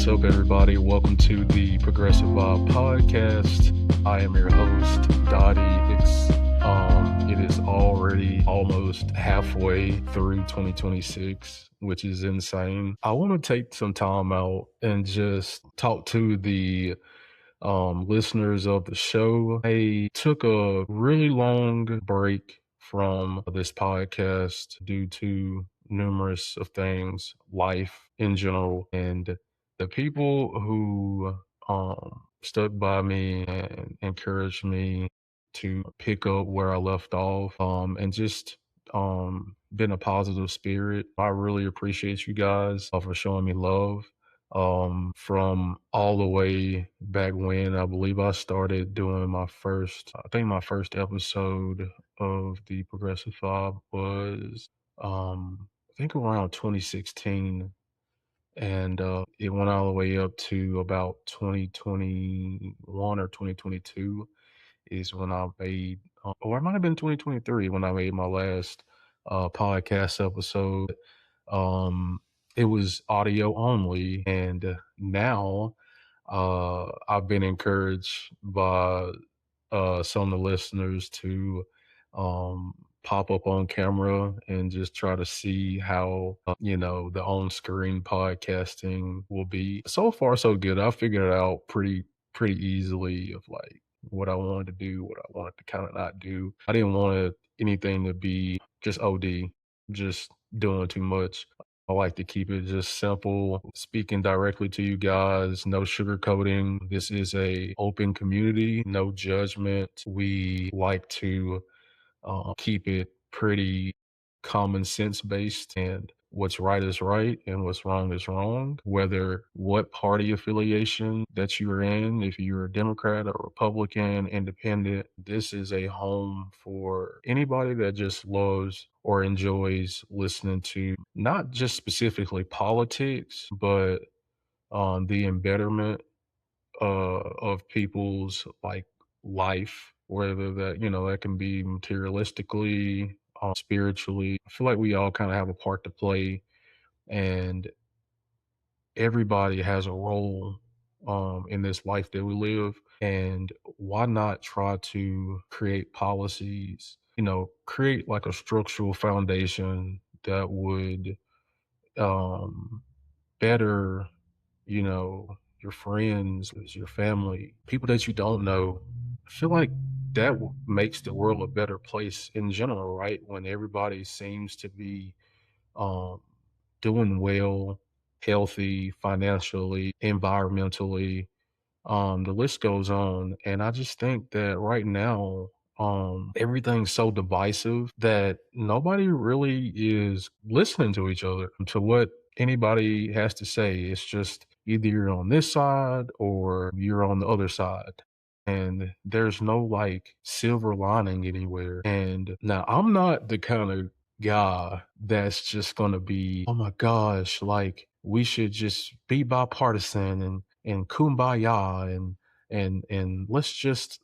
What's up, everybody? Welcome to the Progressive Vibe podcast. I am your host, Doddie. It is already almost halfway through 2026, which is insane. I want to take some time out and just talk to the listeners of the show. I took a really long break from this podcast due to numerous of things, life in general, and the people who stuck by me and encouraged me to pick up where I left off, and just been a positive spirit. I really appreciate you guys for showing me love, from all the way back when. I believe I started doing my first episode of the Progressive Vibe was, I think around 2016. And it went all the way up to about 2021 or 2022 is when I made, or it might have been 2023 when I made my last podcast episode. um, it was audio only, and now I've been encouraged by some of the listeners to um, pop up on camera and just try to see how the on-screen podcasting will be. So far, so good. I figured it out pretty easily of like what I wanted to do, what I wanted to kind of not do. I didn't want anything to be just OD, just doing too much. I like to keep it just simple, speaking directly to you guys, no sugarcoating. This is a open community, no judgment. We like to keep it pretty common sense based, and what's right is right and what's wrong is wrong, whether what party affiliation that you're in, if you're a Democrat or Republican, independent. This is a home for anybody that just loves or enjoys listening to not just specifically politics, but the embetterment of people's like life, whether that can be materialistically, spiritually. I feel like we all kind of have a part to play, and everybody has a role in this life that we live. And why not try to create policies, create like a structural foundation that would um, better, your friends, your family, people that you don't know. I feel like that makes the world a better place in general, right? When everybody seems to be um, doing well, healthy, financially, environmentally, the list goes on. And I just think that right now, everything's so divisive that nobody really is listening to each other, to what anybody has to say. It's just either you're on this side or you're on the other side. And there's no like silver lining anywhere. And now I'm not the kind of guy that's just gonna be, oh my gosh, like we should just be bipartisan and kumbaya and let's just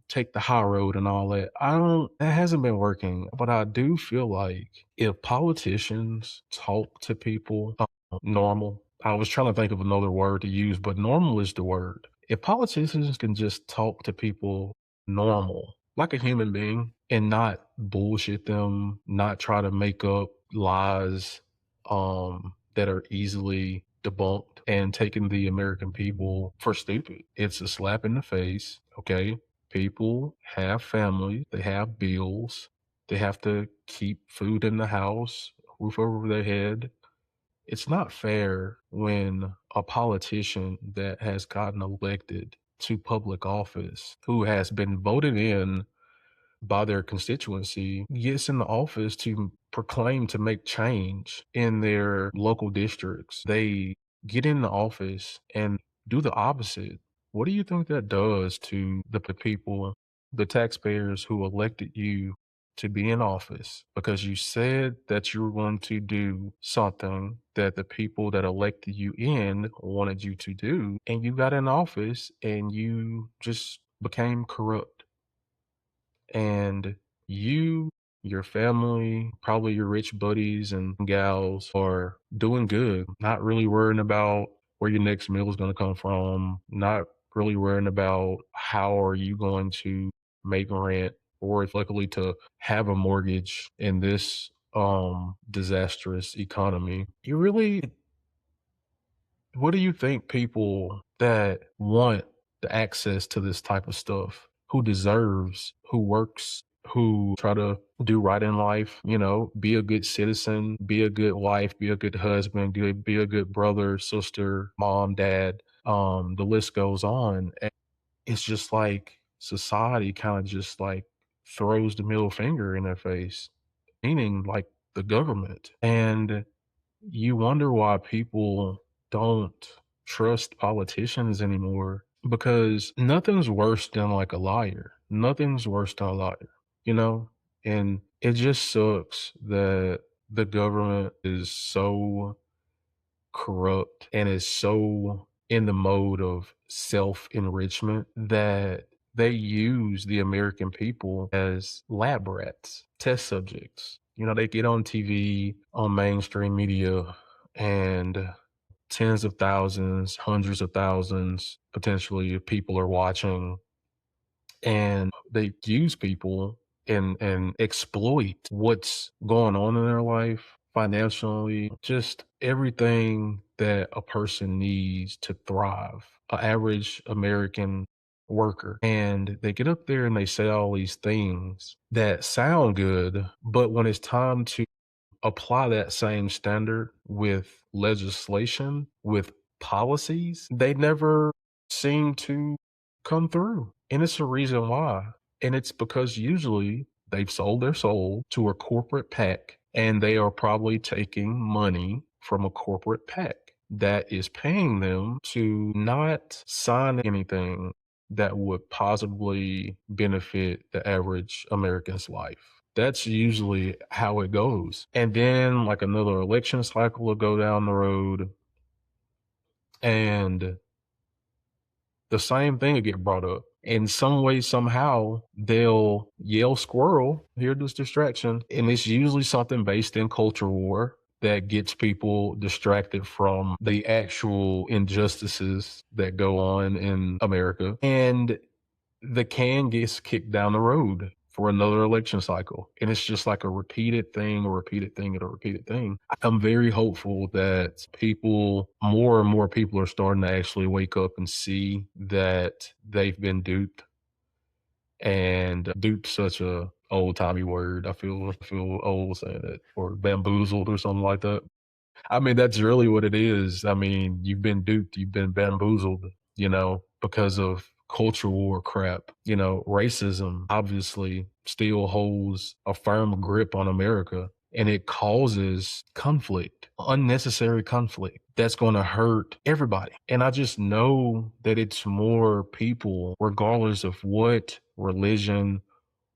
take the high road and all that. I don't That hasn't been working, but I do feel like if politicians talk to people normal, I was trying to think of another word to use, but normal is the word. If politicians can just talk to people normal, like a human being, and not bullshit them, not try to make up lies that are easily debunked and taking the American people for stupid. It's a slap in the face, okay? People have families, they have bills, they have to keep food in the house, roof over their head. It's not fair when a politician that has gotten elected to public office, who has been voted in by their constituency, gets in the office to proclaim to make change in their local districts. They get in the office and do the opposite. What do you think that does to the people, the taxpayers who elected you to be in office? Because you said that you were going to do something that the people that elected you in wanted you to do, and you got in office and you just became corrupt. And you, your family, probably your rich buddies and gals are doing good, not really worrying about where your next meal is going to come from, not really worrying about how are you going to make rent or if luckily to have a mortgage in this disastrous economy. You really, what do you think people that want the access to this type of stuff, who deserves, who works, who try to do right in life, be a good citizen, be a good wife, be a good husband, be a good brother, sister, mom, dad, the list goes on. And it's just like society kind of just like throws the middle finger in their face, meaning like the government. And you wonder why people don't trust politicians anymore because nothing's worse than like a liar. Nothing's worse than a liar, you know? And it just sucks that the government is so corrupt and is so in the mode of self enrichment that they use the American people as lab rats, test subjects. They get on TV, on mainstream media, and tens of thousands, hundreds of thousands, potentially, of people are watching, and they use people and exploit what's going on in their life financially, just everything that a person needs to thrive, an average American worker. And they get up there and they say all these things that sound good, but when it's time to apply that same standard with legislation, with policies, they never seem to come through. And it's a reason why. And it's because usually they've sold their soul to a corporate pack and they are probably taking money from a corporate pack that is paying them to not sign anything that would possibly benefit the average American's life. That's usually how it goes. And then like another election cycle will go down the road and the same thing will get brought up. In some way, somehow, they'll yell squirrel, hear this distraction. And it's usually something based in culture war that gets people distracted from the actual injustices that go on in America. And the can gets kicked down the road for another election cycle. And it's just like a repeated thing, a repeated thing, and a repeated thing. I'm very hopeful that more and more people are starting to actually wake up and see that they've been duped. And dupe such a old timey word. I feel old saying it, or bamboozled or something like that. I mean, that's really what it is. I mean, you've been duped, you've been bamboozled, because of culture war crap. Racism obviously still holds a firm grip on America and it causes conflict, unnecessary conflict that's going to hurt everybody. And I just know that it's more people, regardless of what religion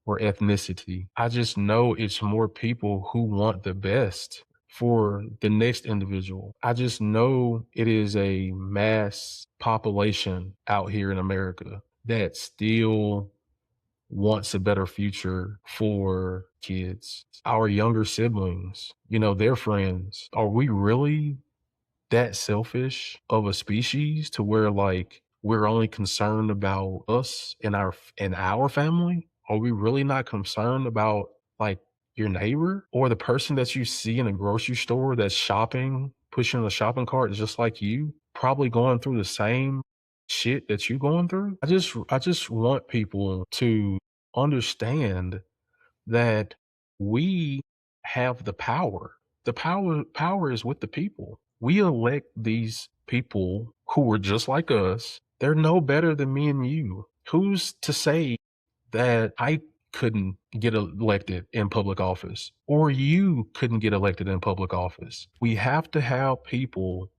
or ethnicity. I just know it's more people who want the best for the next individual. I just know it is a mass population out here in America that still wants a better future for kids, our younger siblings, their friends. Are we really that selfish of a species to where like we're only concerned about us and our family? Are we really not concerned about like your neighbor or the person that you see in a grocery store that's shopping, pushing a shopping cart just like you, probably going through the same shit that you going through? I just want people to understand that we have the power. The power is with the people. We elect these people who were just like us. They're no better than me and you. Who's to say that I couldn't get elected in public office or you couldn't get elected in public office? We have to have people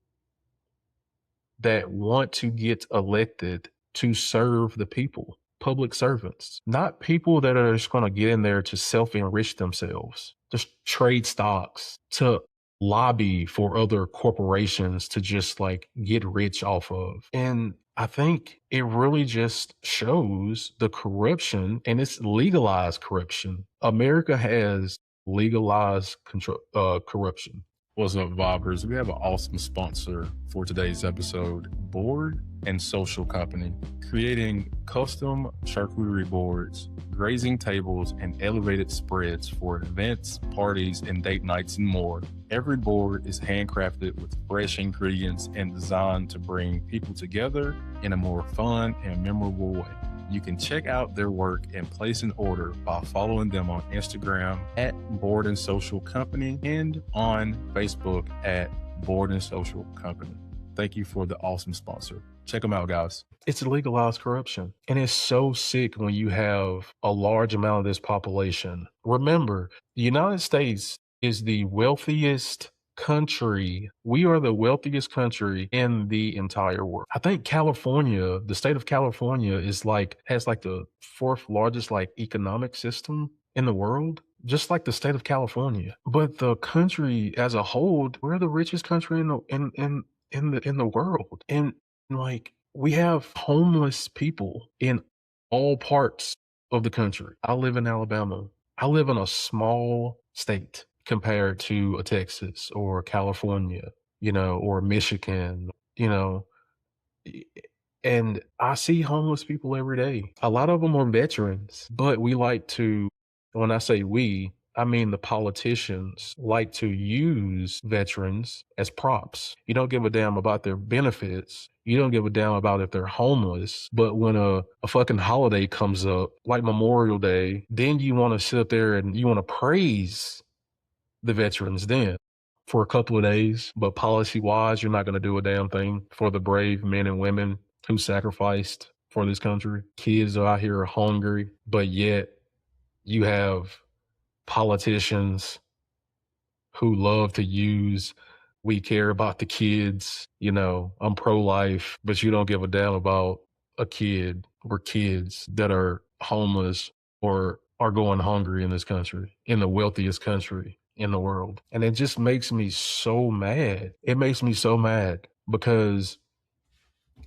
that want to get elected to serve the people, public servants, not people that are just going to get in there to self enrich themselves, just trade stocks, to lobby for other corporations to just like get rich off of. And I think it really just shows the corruption, and it's legalized corruption. America has legalized corruption. What's up, Vibers? We have an awesome sponsor for today's episode, Board and Social Company, creating custom charcuterie boards, grazing tables, and elevated spreads for events, parties, and date nights and more. Every board is handcrafted with fresh ingredients and designed to bring people together in a more fun and memorable way. You can check out their work and place an order by following them on Instagram at Board and Social Company and on Facebook at Board and Social Company. Thank you for the awesome sponsor. Check them out, guys. It's legalized corruption. And it's so sick when you have a large amount of this population. Remember, the United States is the wealthiest country. We are the wealthiest country in the entire world. I think California, the state of California has like the fourth largest like economic system in the world, just like the state of California. But the country as a whole, we're the richest country in the world. And like we have homeless people in all parts of the country. I live in Alabama. I live in a small state compared to a Texas or California, or Michigan, and I see homeless people every day. A lot of them are veterans, but we like to, when I say we, I mean the politicians like to use veterans as props. You don't give a damn about their benefits. You don't give a damn about if they're homeless. But when a fucking holiday comes up, like Memorial Day, then you want to sit up there and you want to praise the veterans then for a couple of days. But policy wise, you're not going to do a damn thing for the brave men and women who sacrificed for this country. Kids are out here hungry, but yet you have politicians who love to use, we care about the kids, I'm pro-life, but you don't give a damn about a kid or kids that are homeless or are going hungry in this country, in the wealthiest country in the world. And it just makes me so mad. It makes me so mad because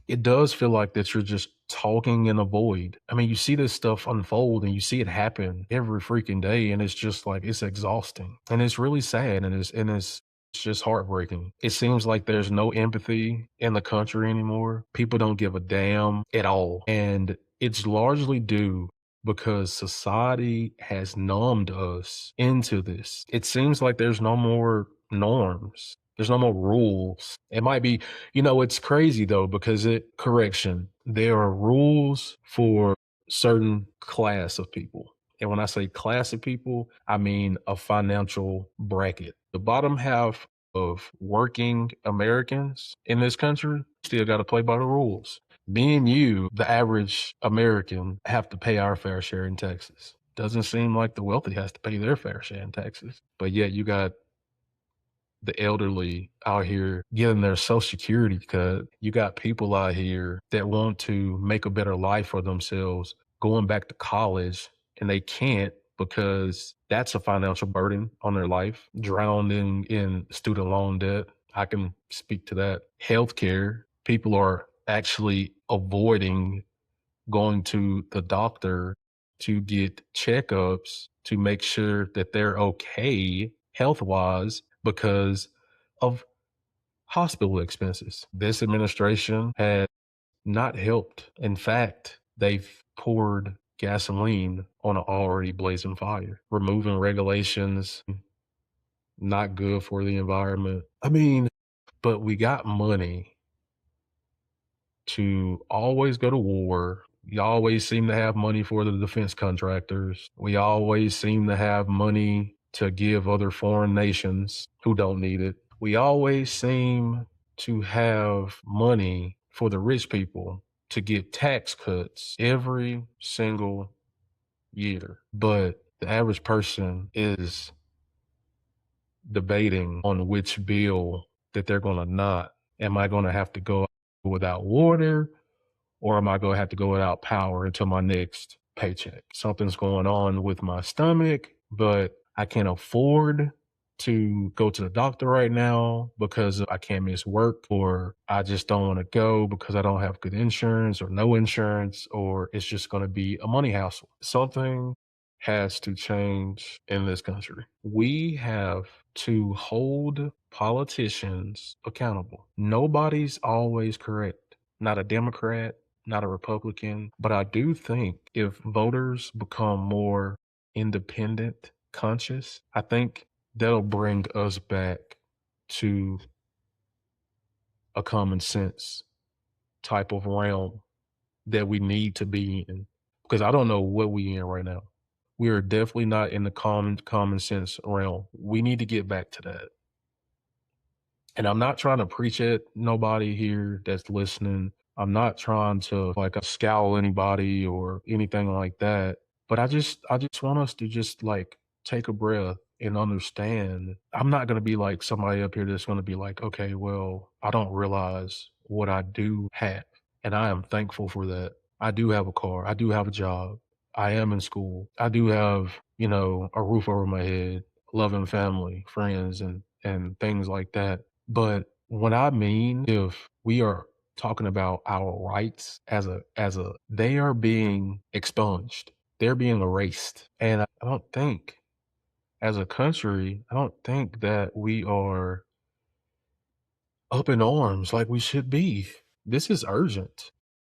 it does feel like that you're just talking in a void. I mean, you see this stuff unfold and you see it happen every freaking day, and it's just like it's exhausting. And it's really sad, and it's just heartbreaking. It seems like there's no empathy in the country anymore. People don't give a damn at all. And it's largely due because society has numbed us into this. It seems like there's no more norms. There's no more rules. It might be, it's crazy though, because there are rules for certain class of people. And when I say class of people, I mean a financial bracket. The bottom half of working Americans in this country still got to play by the rules. Me and you, the average American, have to pay our fair share in taxes. Doesn't seem like the wealthy has to pay their fair share in taxes. But yet you got the elderly out here getting their social security cut. You got people out here that want to make a better life for themselves, going back to college, and they can't because that's a financial burden on their life, drowning in student loan debt. I can speak to that. Healthcare, people are actually avoiding going to the doctor to get checkups to make sure that they're okay health wise because of hospital expenses. This administration has not helped. In fact, they've poured gasoline on an already blazing fire, removing regulations, not good for the environment. I mean, but we got money to always go to war. We always seem to have money for the defense contractors. We always seem to have money to give other foreign nations who don't need it. We always seem to have money for the rich people to get tax cuts every single year. But the average person is debating on which bill that they're going to not. Am I going to have to go without water, or am I going to have to go without power until my next paycheck? Something's going on with my stomach, but I can't afford to go to the doctor right now because I can't miss work, or I just don't want to go because I don't have good insurance or no insurance, or it's just going to be a money hassle. Something has to change in this country. We have to hold politicians accountable. Nobody's always correct. Not a Democrat, not a Republican, but I do think if voters become more independent, conscious, I think that'll bring us back to a common sense type of realm that we need to be in. Because I don't know what we in right now. We are definitely not in the common sense realm. We need to get back to that. And I'm not trying to preach at nobody here that's listening. I'm not trying to like scowl anybody or anything like that. But I just want us to just like take a breath and understand. I'm not gonna be like somebody up here that's gonna be like, okay, well, I don't realize what I do have. And I am thankful for that. I do have a car. I do have a job. I am in school. I do have, a roof over my head, loving family, friends, and things like that. But what I mean, if we are talking about our rights as a they are being expunged. They're being erased. And I don't think as a country, I don't think that we are up in arms like we should be. This is urgent.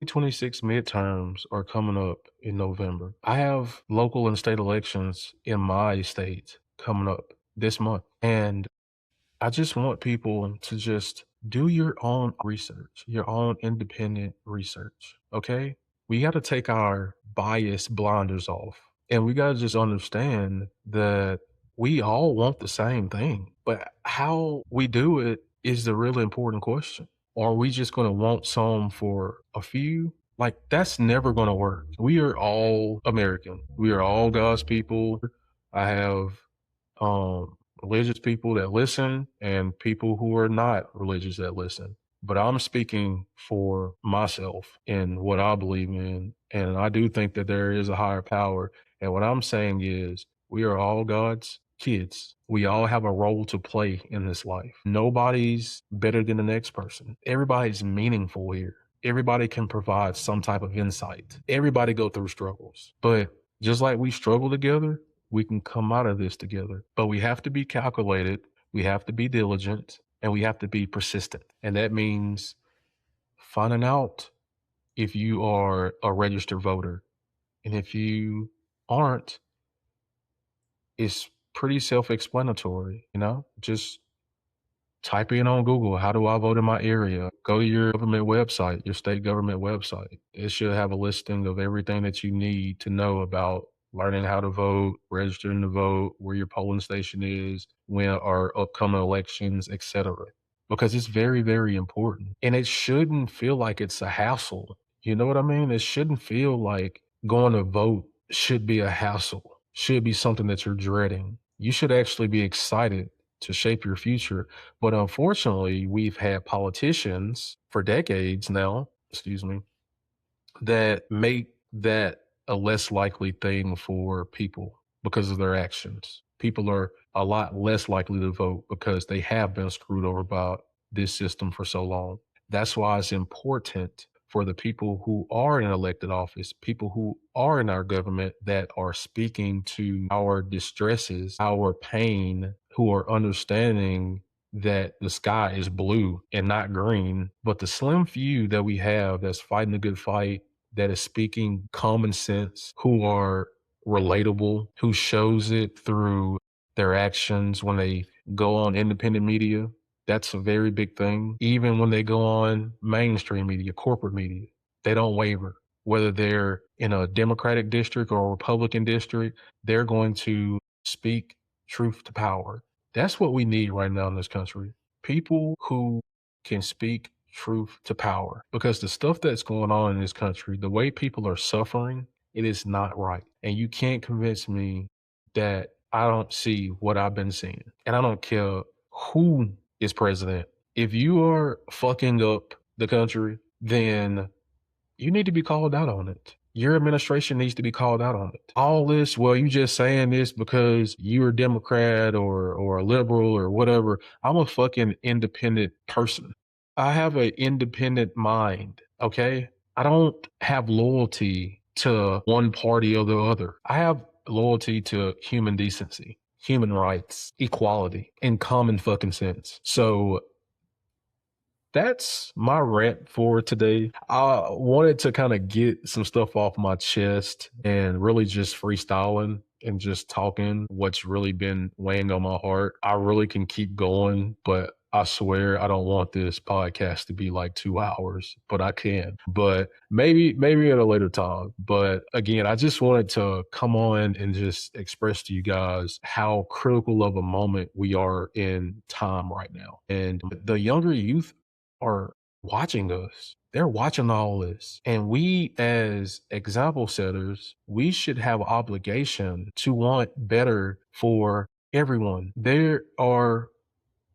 26 midterms are coming up in November. I have local and state elections in my state coming up this month. And I just want people to just do your own research, your own independent research. Okay. We got to take our bias blinders off and we got to just understand that we all want the same thing. But how we do it is the really important question. Are we just going to want some for a few? Like, that's never going to work. We are all American, we are all God's people. I have religious people that listen and people who are not religious that listen. But I'm speaking for myself and what I believe in. And I do think that there is a higher power. And what I'm saying is, we are all God's kids. We all have a role to play in this life. Nobody's better than the next person. Everybody's meaningful here. Everybody can provide some type of insight. Everybody go through struggles. But just like we struggle together, we can come out of this together. But we have to be calculated, we have to be diligent, and we have to be persistent. And that means finding out if you are a registered voter. And if you aren't, it's pretty self explanatory, just type in on Google, how do I vote in my area? Go to your government website, your state government website. It should have a listing of everything that you need to know about learning how to vote, registering to vote, where your polling station is, when are upcoming elections, etc. Because it's very, very important. And it shouldn't feel like it's a hassle. You know what I mean? It shouldn't feel like going to vote should be a hassle, should be something that you're dreading. You should actually be excited to shape your future. But unfortunately, we've had politicians for decades now, excuse me, that make that a less likely thing for people because of their actions. People are a lot less likely to vote because they have been screwed over by this system for so long. That's why it's important for the people who are in elected office, people who are in our government that are speaking to our distresses, our pain, who are understanding that the sky is blue and not green. But the slim few that we have that's fighting a good fight, that is speaking common sense, who are relatable, who shows it through their actions when they go on independent media. That's a very big thing. Even when they go on mainstream media, corporate media, they don't waver. Whether they're in a Democratic district or a Republican district, they're going to speak truth to power. That's what we need right now in this country. People who can speak truth to power. Because the stuff that's going on in this country, the way people are suffering, it is not right. And you can't convince me that I don't see what I've been seeing. And I don't care who is president. If you are fucking up the country, then you need to be called out on it. Your administration needs to be called out on it. All this, well, you just saying this because you're a Democrat or a liberal or whatever. I'm a fucking independent person. I have an independent mind, okay? I don't have loyalty to one party or the other. I have loyalty to human decency, human rights, equality, and common fucking sense. So that's my rant for today. I wanted to kind of get some stuff off my chest and really just freestyling and just talking what's really been weighing on my heart. I really can keep going, but I swear I don't want this podcast to be like 2 hours, but I can. But maybe at a later time. But again, I just wanted to come on and just express to you guys how critical of a moment we are in time right now. And the younger youth are watching us. They're watching all this. And we, as example setters, we should have obligation to want better for everyone. There are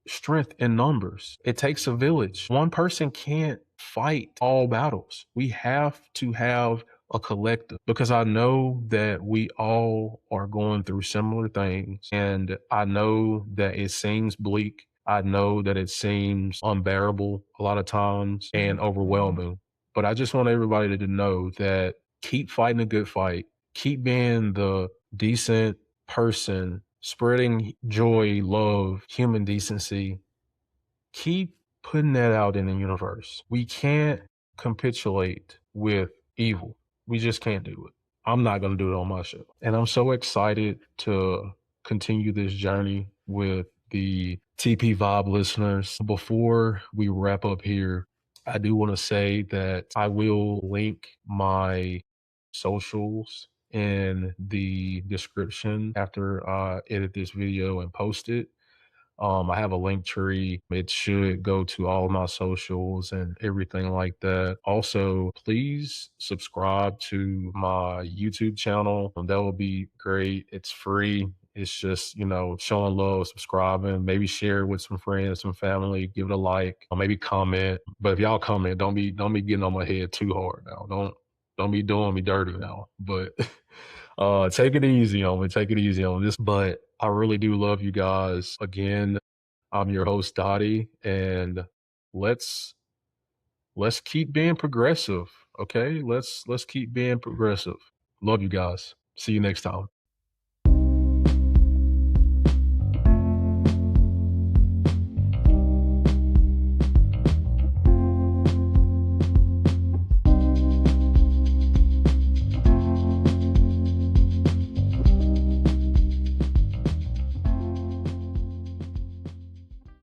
strength in numbers. It takes a village. One person can't fight all battles. We have to have a collective because I know that we all are going through similar things. And I know that it seems bleak. I know that it seems unbearable a lot of times and overwhelming. But I just want everybody to know that keep fighting a good fight. Keep being the decent person, spreading joy, love, human decency. Keep putting that out in the universe. We can't capitulate with evil. We just can't do it. I'm not going to do it on my show. And I'm so excited to continue this journey with the TP Vibe listeners. Before we wrap up here, I do want to say that I will link my socials in the description after I edit this video and post it. I have a link tree. It should go to all of my socials and everything like that. Also, please subscribe to my YouTube channel. That would be great. It's free. It's just, showing love, subscribing, maybe share with some friends, some family, give it a like, or maybe comment. But if y'all comment, don't be getting on my head too hard now. Don't be doing me dirty now. But take it easy on me. Take it easy on this. But I really do love you guys. Again, I'm your host, Doddie, and let's keep being progressive. Okay? Let's keep being progressive. Love you guys. See you next time.